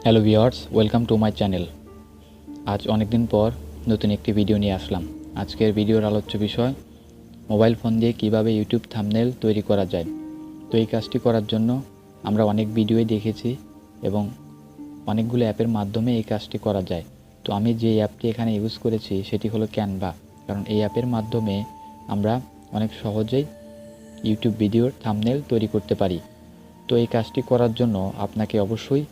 Hello viewers, welcome to my channel. আজ অনেক দিন পর নতুন একটি ভিডিও নিয়ে আসলাম। আজকের ভিডিওর আলোচ্য বিষয় মোবাইল ফোন দিয়ে কিভাবে ইউটিউব থাম্বনেল তৈরি করা যায়। তো এই কাজটি করার জন্য আমরা অনেক ভিডিওই দেখেছি এবং অনেকগুলো অ্যাপের মাধ্যমে এই কাজটি করা যায়। তো আমি যে অ্যাপটি এখানে ইউজ করেছি সেটি হলো ক্যানভা, কারণ এই অ্যাপের মাধ্যমে আমরা অনেক সহজেই ইউটিউব ভিডিওর থাম্বনেল তৈরি করতে পারি। তো এই কাজটি করার জন্য আপনাকে অবশ্যই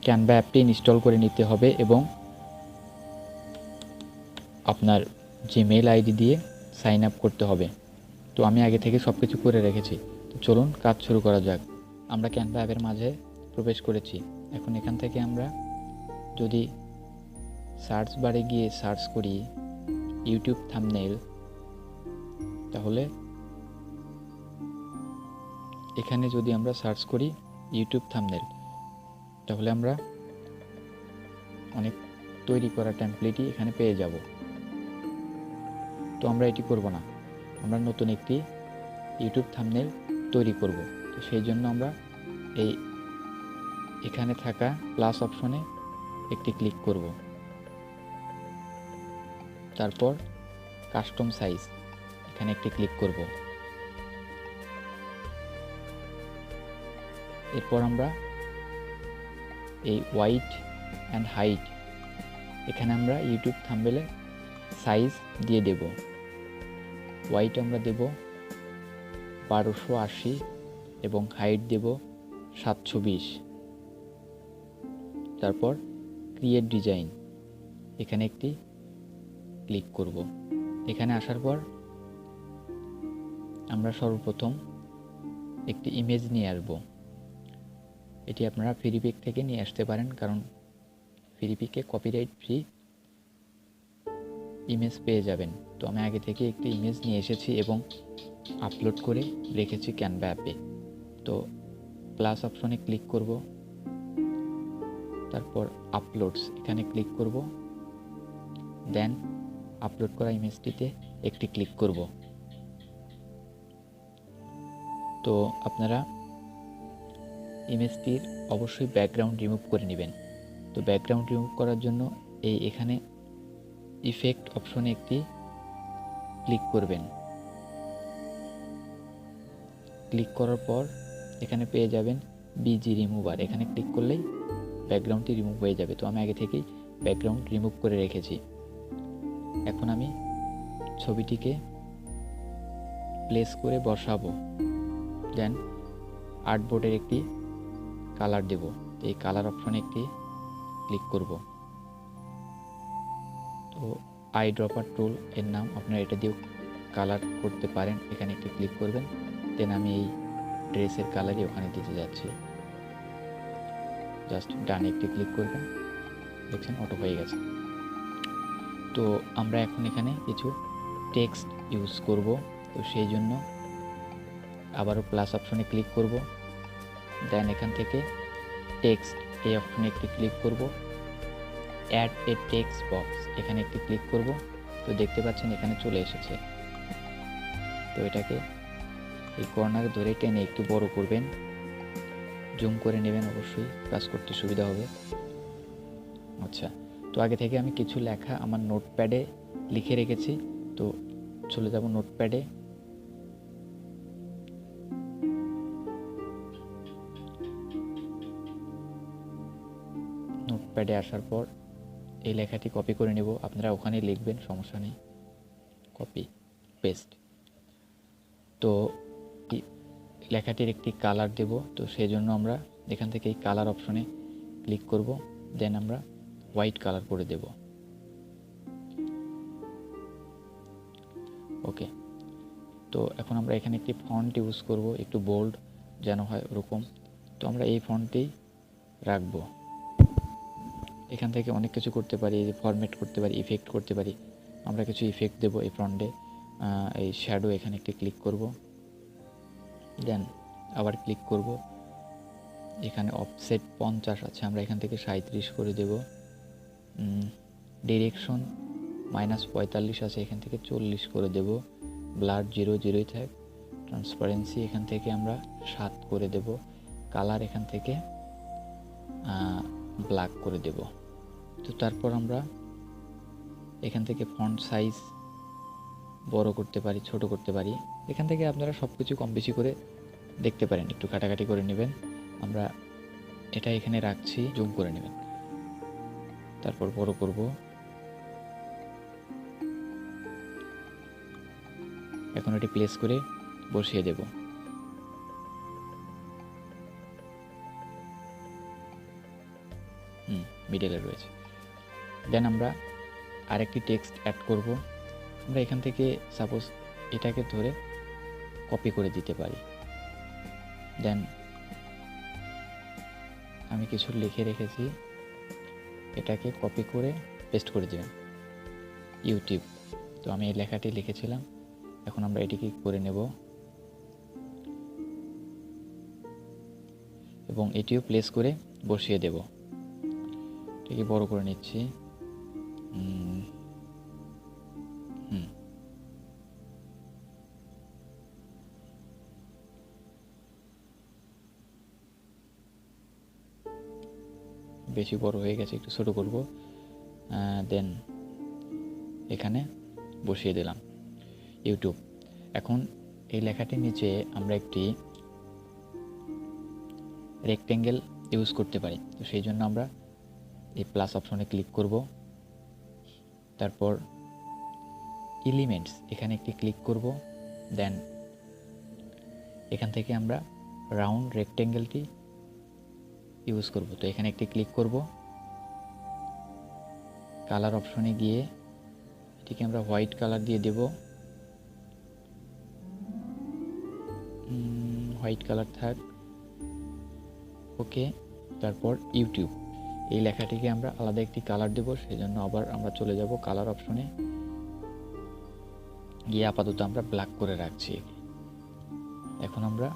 ক্যানভা অ্যাপটি ইনস্টল করে নিতে হবে এবং আপনার জিমেইল আইডি দিয়ে সাইন আপ করতে হবে। তো আমি আগে থেকে সব কিছু করে রেখেছি। তো চলুন কাজ শুরু করা যাক। আমরা ক্যানভা অ্যাপের মাঝে প্রবেশ করেছি। এখন এখান থেকে আমরা যদি সার্চ বারে গিয়ে সার্চ করি ইউটিউব থাম্বনেল, তাহলে এখানে যদি আমরা সার্চ করি ইউটিউব থাম্বনেল, তাহলে আমরা অনেক তৈরি করা টেমপ্লেটই এখানে পেয়ে যাব। তো আমরা এটি করব না, আমরা নতুন একটি ইউটিউব থাম্বনেল তৈরি করব। তো সেই জন্য আমরা এখানে থাকা প্লাস অপশনে একটি ক্লিক করব, তারপর কাস্টম সাইজ এখানে একটি ক্লিক করব। এরপর আমরা এই ওয়াইড অ্যান্ড হাইট এখানে আমরা ইউটিউব থাম্বনেলে সাইজ দিয়ে দেব। ওয়াইড আমরা দেব 1280 এবং হাইট দেব 720। তারপর ক্রিয়েট ডিজাইন এখানে একটি ক্লিক করব। এখানে আসার পর আমরা সর্বপ্রথম একটি ইমেজ নিয়ে আসব। এটি আপনারা ফ্রিপিক থেকে নিয়ে আসতে পারেন, কারণ ফ্রিপিকে কপিরাইট ফ্রি ইমেজ পেয়ে যাবেন। তো আমি আগে থেকে একটি ইমেজ নিয়ে এসেছি এবং আপলোড করে রেখেছি ক্যানভা অ্যাপে। তো প্লাস অপশনে ক্লিক করব, তারপর আপলোডস এখানে ক্লিক করব, দেন আপলোড করা ইমেজটিতে একটি ক্লিক করব। তো আপনারা ইমেজটির অবশ্যই ব্যাকগ্রাউন্ড রিমুভ করে নেবেন। তো ব্যাকগ্রাউন্ড রিমুভ করার জন্য এখানে ইফেক্ট অপশনে একটি ক্লিক করবেন। ক্লিক করার পর এখানে পেয়ে যাবেন বিজি রিমুভার, এখানে ক্লিক করলেই ব্যাকগ্রাউন্ডটি রিমুভ হয়ে যাবে। তো আমি আগে থেকেই ব্যাকগ্রাউন্ড রিমুভ করে রেখেছি। এখন আমি ছবিটিকে প্লেস করে বসাবো, দেন আর্টবোর্ডের একটি কালার দেব। এই কালার অপশনে একটি ক্লিক করব। তো আই ড্রপার টুল এর নাম, আপনারা এটা দিয়েও কালার করতে পারেন। এখানে একটি ক্লিক করবেন, দেন আমি এই ড্রেসের কালারই ওখানে দিতে যাচ্ছি। জাস্ট ডানে একটি ক্লিক করবেন, দেখছেন অটো হয়ে গেছে। তো আমরা এখন এখানে কিছু টেক্সট ইউজ করব। তো সেই জন্য আবারও প্লাস অপশনে ক্লিক করব, দেন এখান থেকে টেক্সট এই অপশনে একটি ক্লিক করব, অ্যাড এ টেক্সট বক্স এখানে একটি ক্লিক করব। তো দেখতে পাচ্ছেন এখানে চলে এসেছে। তো এটাকে এই কর্নারে ধরে টেনে একটু বড় করবেন, জুম করে নেবেন, অবশ্যই কাজ করতে সুবিধা হবে। আচ্ছা, তো আগে থেকে আমি কিছু লেখা আমার নোটপ্যাডে লিখে রেখেছি। তো চলে যাব নোটপ্যাডে। নোটপ্যাডে আসার পর এই লেখাটি কপি করে নেব। আপনারা ওখানেই লিখবেন, সমস্যা নেই। Copy paste. তো লেখাটির একটি কালার দেব। তো সেই জন্য আমরা এখান থেকে এই কালার অপশনে ক্লিক করব, দেন আমরা হোয়াইট কালার করে দেব। ওকে, তো এখন আমরা এখানে একটি ফন্ট ইউজ করব, একটু বোল্ড যেন হয় ওরকম। তো আমরা এই ফন্টটি রাখব। এখান থেকে অনেক কিছু করতে পারি, ফরম্যাট করতে পারি, ইফেক্ট করতে পারি। আমরা কিছু ইফেক্ট দেব এই ফন্টে। এই শ্যাডো এখানে একটি ক্লিক করব, দেন আবার ক্লিক করব। এখানে অফসেট 50 আছে, আমরা এখান থেকে 37 করে দেব। ডিরেকশন -45 আছে, এখান থেকে 40 করে দেব। ব্লার 0 থাক। ট্রান্সপারেন্সি এখান থেকে আমরা 7 করে দেব। কালার এখান থেকে ব্ল্যাক করে দেব। তো তারপর আমরা এখান থেকে ফন্ট সাইজ বড় করতে পারি, ছোট করতে পারি। এখান থেকে আপনারা সব কিছু কম বেশি করে দেখতে পারেন, একটু কাটাকাটি করে নেবেন। আমরা এটা এখানে রাখছি, জুম করে নেবেন, তারপর বড় করব। এখন এটি প্লেস করে বসিয়ে দেব। মিডলে রয়েছে। দেন আমরা আরেকটি টেক্সট অ্যাড করব। আমরা এখান থেকে সাপোজ এটাকে ধরে কপি করে দিতে পারি। দেন আমি কিছু লিখে রেখেছি, এটাকে কপি করে পেস্ট করে দেবেন, ইউটিউব। তো আমি এই লেখাটি লিখেছিলাম, এখন আমরা এটিকে করে নেব এবং এটিও প্লেস করে বসিয়ে দেব। এটাকে বড় করে নিচ্ছি। বেশি বড় হয়ে গেছে, একটু ছোট করব। দেন এখানে বসিয়ে দিলাম ইউটিউব। এখন এই লেখাটির নিচে আমরা একটি রেক্টেঙ্গেল ইউজ করতে পারি। তো সেই জন্য আমরা এই প্লাস অপশনে ক্লিক করব, তারপর এলিমেন্টস এখানে একটি ক্লিক করব। দেন এখান থেকে আমরা রাউন্ড রেক্টেঙ্গেলটি ইউজ করব। তো এখানে একটি ক্লিক করব, কালার অপশনে গিয়ে এটিকে আমরা হোয়াইট কালার দিয়ে দেব। হোয়াইট কালার থাক, ওকে। তারপর ইউটিউব এই লেখাটিকে আমরা আলাদা একটি কালার দেব, সেজন্য আবার আমরা চলে যাব কালার অপশনে গিয়ে আপাতত আমরা ব্ল্যাক করে রাখছি। এখন আমরা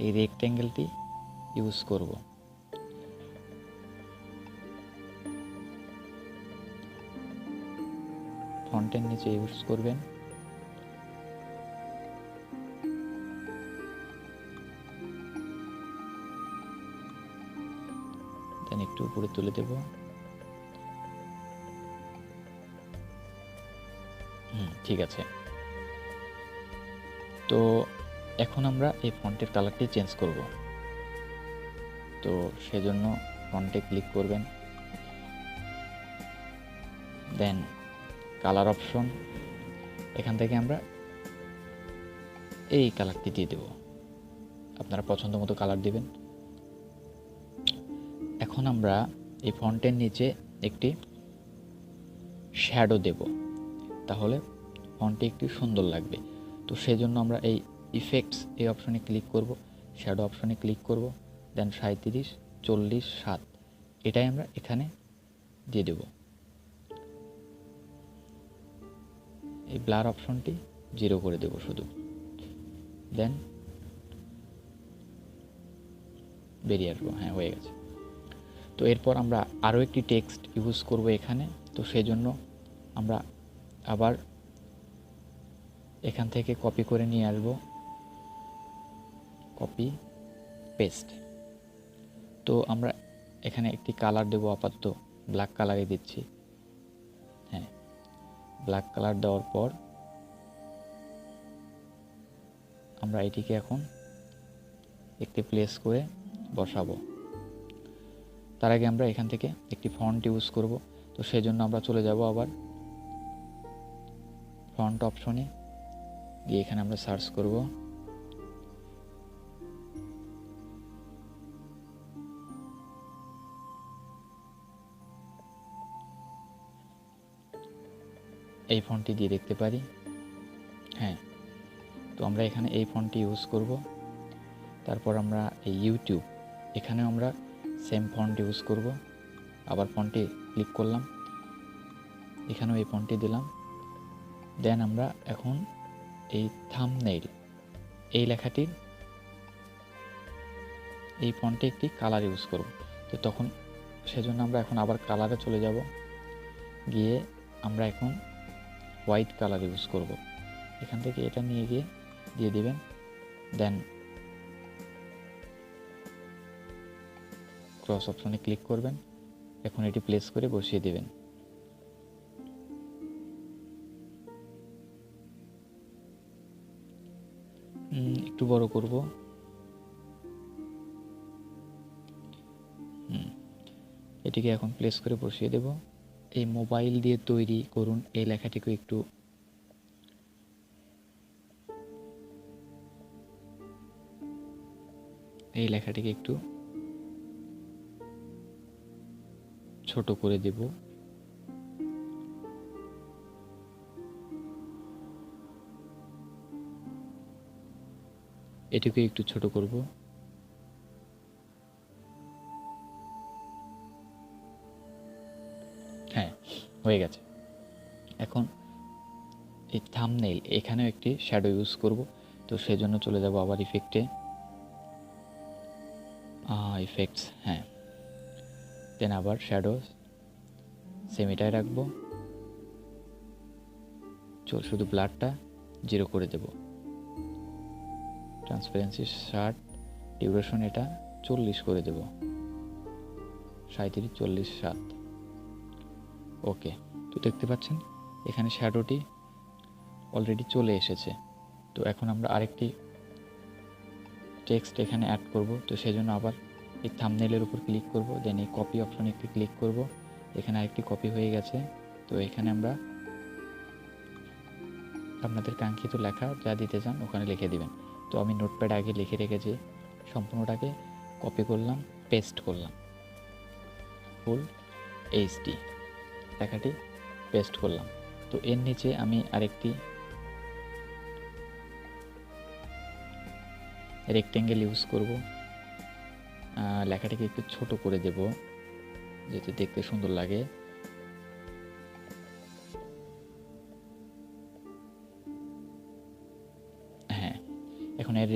এই রেক্টেঙ্গেলটি ইউজ করব। ফন্টের নিচে ইউজ করবেন। দেন একটু উপরে তুলে দেব। ঠিক আছে। তো এখন আমরা এই ফন্টের কালারটি চেঞ্জ করব। তো সেজন্য ফন্টে ক্লিক করবেন, দেন কালার অপশন, এখান থেকে আমরা এই কালারটি দিয়ে দেব। আপনারা পছন্দ মতো কালার দিবেন। এখন আমরা এই ফন্টের নিচে একটি শ্যাডো দেব, তাহলে ফন্টটি একটু সুন্দর লাগবে। তো সেজন্য আমরা এই ইফেক্টস এই অপশনে ক্লিক করব, শ্যাডো অপশনে ক্লিক করব। দেন 37, 40, 7 এটাই আমরা এখানে দিয়ে দেব। এই ব্লার অপশনটি 0 করে দেব শুধু। দেন বেরিয়ে আসবো। হ্যাঁ, হয়ে গেছে। তো এরপর আমরা আরও একটি টেক্সট ইউজ করব এখানে। তো সেজন্য আমরা আবার এখান থেকে কপি করে নিয়ে আসব, কপি পেস্ট। তো আমরা এখানে একটি কালার দেব, আপাতত ব্ল্যাক কালারই দিচ্ছি। হ্যাঁ, ব্ল্যাক কালার দেওয়ার পর আমরা এটিকে এখন একটি প্লেস করে বসাবো। তার আগে আমরা এখান থেকে একটি ফন্ট ইউজ করব। তো সেজন্য আমরা চলে যাব আবার ফন্ট অপশনে গিয়ে এখানে আমরা সার্চ করব এই ফন্টটি দিয়ে দেখতে পারি। হ্যাঁ, তো আমরা এখানে এই ফন্টটি ইউজ করব। তারপর আমরা এই ইউটিউব এখানেও আমরা সেম ফন্ট ইউজ করব। আবার ফন্টে ক্লিক করলাম, এখানেও এই ফন্টটি দিলাম। দেন আমরা এখন এই থাম্বনেইল এই লেখাটির এই ফন্টে একটি কালার ইউজ করব। তো তখন সেজন্য আমরা এখন আবার কালারে চলে যাব, গিয়ে আমরা এখন হোয়াইট কালার ইউজ করব। এখান থেকে এটা নিয়ে গিয়ে দিয়ে দিবেন। দেন ক্রস অপশনে ক্লিক করবেন। এখন এটি প্লেস করে বসিয়ে দেবেন। একটু বড় করব। এটিকে এখন প্লেস করে বসিয়ে দেব। এই মোবাইল দিয়ে তৈরি করুন এই লেখাটিকে একটু ছোট করে দেব। এটিকে একটু ছোট করব। হ্যাঁ, হয়ে গেছে। এখন এই থাম্বনেইল এখানেও একটি শ্যাডো ইউজ করব। তো সেজন্য চলে যাব আবার ইফেক্টস, হ্যাঁ, দেন আবার শ্যাডো সেমিটায় রাখবো। শুধু ব্লারটা 0 করে দেব। ট্রান্সপারেন্সি 60, ডিউরেশন এটা 40 করে দেব, 37, 40, 7। ওকে, তো দেখতে পাচ্ছেন এখানে শ্যাডোটি অলরেডি চলে এসেছে। তো এখন আমরা আরেকটি টেক্সট এখানে অ্যাড করব। তো সেজন্য আবার এই থাম্বনেইলের উপর ক্লিক করব, দেন এই কপি অপশনে একটি ক্লিক করব। এখানে আরেকটি কপি হয়ে গেছে। তো এখানে আমরা আপনাদের কাঙ্ক্ষিত লেখা যা দিতে চান ওখানে লিখে দিবেন। তো আমি নোটপ্যাড আগে লিখে রেখেছি, সম্পূর্ণটাকে কপি করলাম, পেস্ট করলাম, ফুল এইচডি লেখাটি পেস্ট করলাম। তো এর নিচে আমি আরেকটি রেক্টেঙ্গেল ইউজ করব। লেখাটিকে একটু ছোট করে দেব যাতে দেখতে সুন্দর লাগে। হ্যাঁ, এখন এর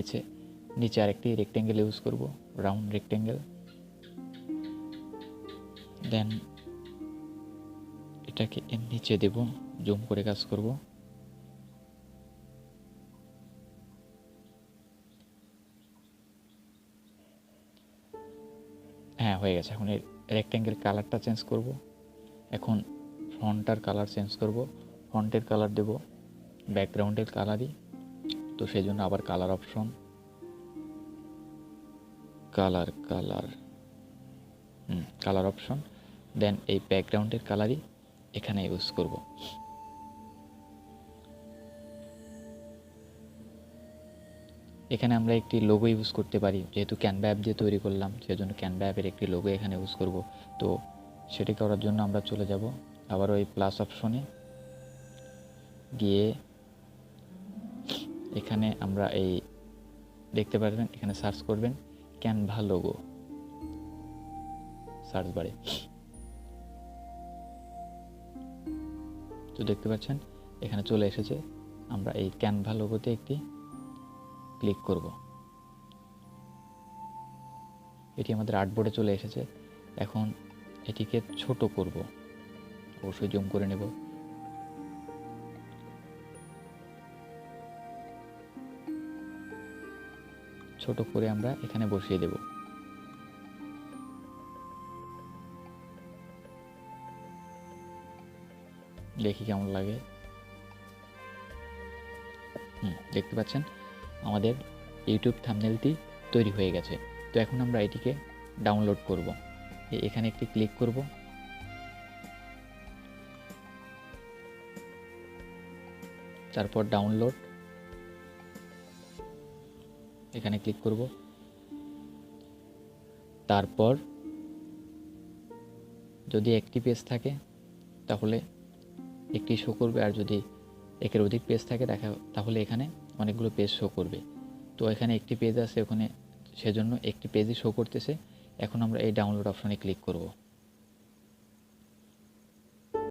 নিচে আরেকটি রেক্টেঙ্গেল ইউজ করব, রাউন্ড রেক্টেঙ্গেল। দেন এটাকে এর নিচে দেব, জুম করে কাজ করব। হ্যাঁ, হয়ে গেছে। এখন এর রেক্টেঙ্গেল কালারটা চেঞ্জ করব। এখন ফন্টটার কালার চেঞ্জ করব। ফন্টের কালার দেব ব্যাকগ্রাউন্ডের কালারই। তো সেই জন্য আবার কালার অপশন, কালার অপশন, দেন এই ব্যাকগ্রাউন্ডের কালারই এখানে ইউজ করব। এখানে আমরা একটি লোগো ইউজ করতে পারি, যেহেতু ক্যানভা অ্যাপ দিয়ে তৈরি করলাম সেজন্য ক্যানভা অ্যাপের একটি লোগো এখানে ইউজ করব। তো সেটি করার জন্য আমরা চলে যাব আবার ওই প্লাস অপশনে গিয়ে এখানে আমরা এই দেখতে পারবেন, এখানে সার্চ করবেন ক্যানভা লোগো সার্চ বারে। তো দেখতে পাচ্ছেন এখানে চলে এসেছে। আমরা এই ক্যানভা লোগোতে একটি ক্লিক করব। এটি আমাদের আর্টবোর্ডে চলে এসেছে। এখন এটিকে ছোট করব, অবশ্যই জুম করে নেব। ছোট করে আমরা এখানে বসিয়ে দেব। দেখি কেমন লাগে। দেখতে পাচ্ছেন আমাদের ইউটিউব থাম্বনেলটি তৈরি হয়ে গেছে। তো এখন আমরা এটিকে ডাউনলোড করব। এখানে একটি ক্লিক করব, তারপর ডাউনলোড এখানে ক্লিক করব। তারপর যদি একটি পেজ থাকে তাহলে একটি শো করবে, আর যদি একের অধিক পেজ থাকে তাহলে এখানে অনেকগুলো পেজ শো করবে। তো এখানে একটি পেজ আছে ওখানে, সেজন্য একটি পেজই শো করতেছে। এখন আমরা এই ডাউনলোড অপশনে ক্লিক করব।